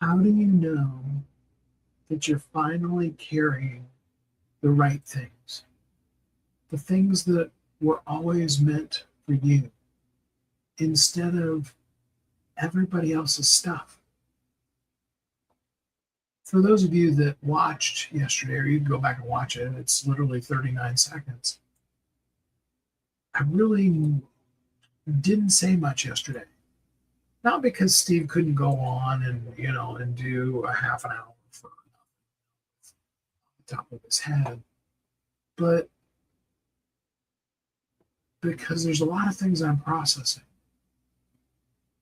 How do you know that you're finally carrying the right things? The things that were always meant for you instead of everybody else's stuff. For those of you that watched yesterday, or you can go back and watch it, it's literally 39 seconds. I really didn't say much yesterday. Not because Steve couldn't go on and do a half an hour for the top of his head, but because there's a lot of things I'm processing.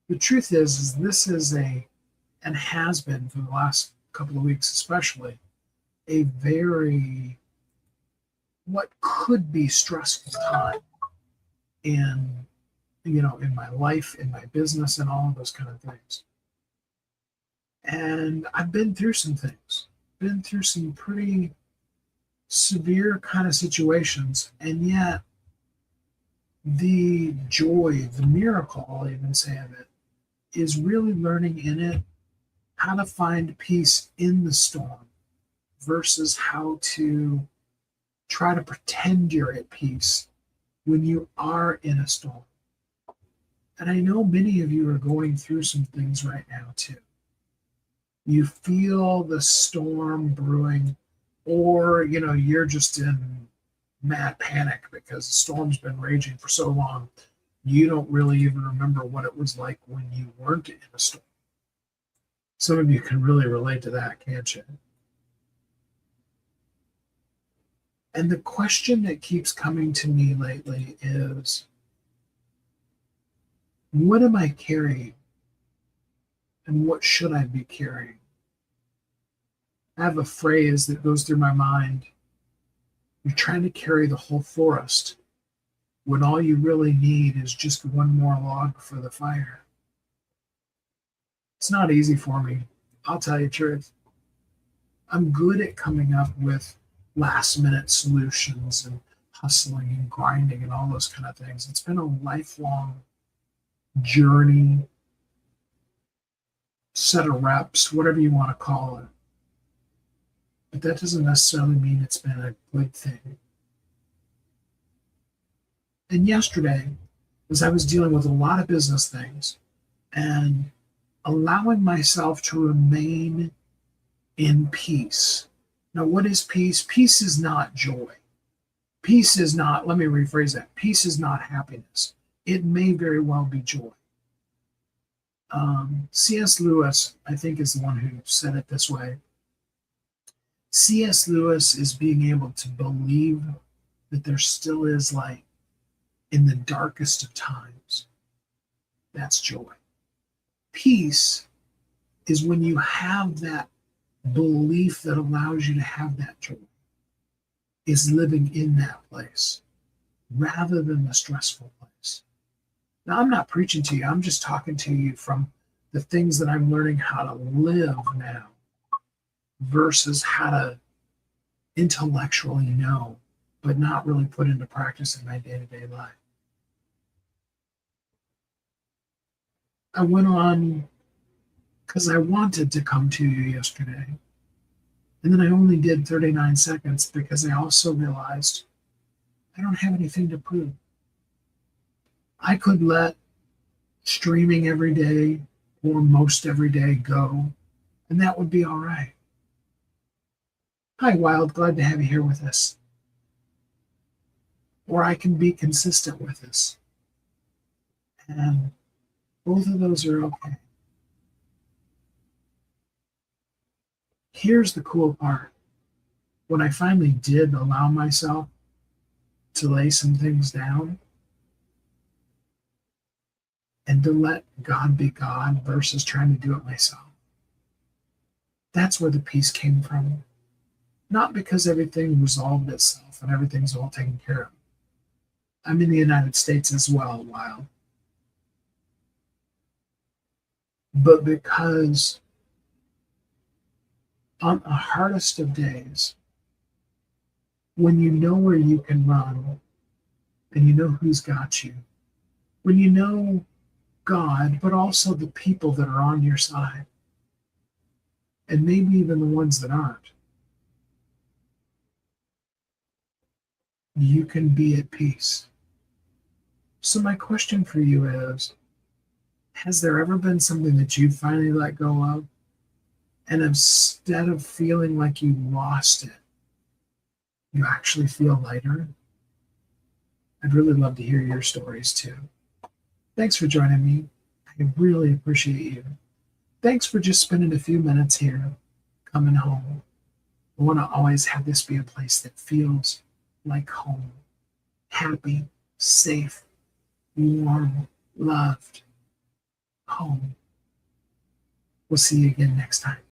The truth is this is and has been for the last couple of weeks especially, a very what could be stressful time in in my life, in my business, and all of those kind of things. And I've been through some things, been through some pretty severe kind of situations, and yet the joy, the miracle, I'll even say of it, is really learning in it how to find peace in the storm versus how to try to pretend you're at peace when you are in a storm. And I know many of you are going through some things right now too. You feel the storm brewing, or you're just in mad panic because the storm's been raging for so long. You don't really even remember what it was like when you weren't in a storm. Some of you can really relate to that, can't you? And the question that keeps coming to me lately is, what am I carrying? And what should I be carrying? I have a phrase that goes through my mind. You're trying to carry the whole forest when all you really need is just one more log for the fire. It's not easy for me. I'll tell you the truth. I'm good at coming up with last minute solutions and hustling and grinding and all those kind of things. It's been a lifelong journey, set of reps, whatever you want to call it. But that doesn't necessarily mean it's been a good thing. And yesterday, as I was dealing with a lot of business things and allowing myself to remain in peace. Now, what is peace? Peace is not joy. Peace is not, let me rephrase that. Peace is not happiness. It may very well be joy. C.S. Lewis, I think, is the one who said it this way. C.S. Lewis is being able to believe that there still is light in the darkest of times. That's joy. Peace is when you have that belief that allows you to have that joy, is living in that place rather than the stressful place. Now, I'm not preaching to you. I'm just talking to you from the things that I'm learning how to live now versus how to intellectually know, but not really put into practice in my day-to-day life. I went on because I wanted to come to you yesterday. And then I only did 39 seconds because I also realized I don't have anything to prove. I could let streaming every day or most every day go, and that would be all right. Hi, Wild. Glad to have you here with us. Or I can be consistent with us. And both of those are okay. Here's the cool part. When I finally did allow myself to lay some things down and to let God be God versus trying to do it myself, that's where the peace came from. Not because everything resolved itself and everything's all taken care of. I'm in the United States as well, Wild. But because on the hardest of days, when you know where you can run and you know who's got you, when you know God, but also the people that are on your side, and maybe even the ones that aren't, you can be at peace. So, my question for you is, has there ever been something that you finally let go of? And instead of feeling like you lost it, you actually feel lighter? I'd really love to hear your stories too. Thanks for joining me. I really appreciate you. Thanks for just spending a few minutes here coming home. I want to always have this be a place that feels like home, happy, safe, warm, loved, home. We'll see you again next time.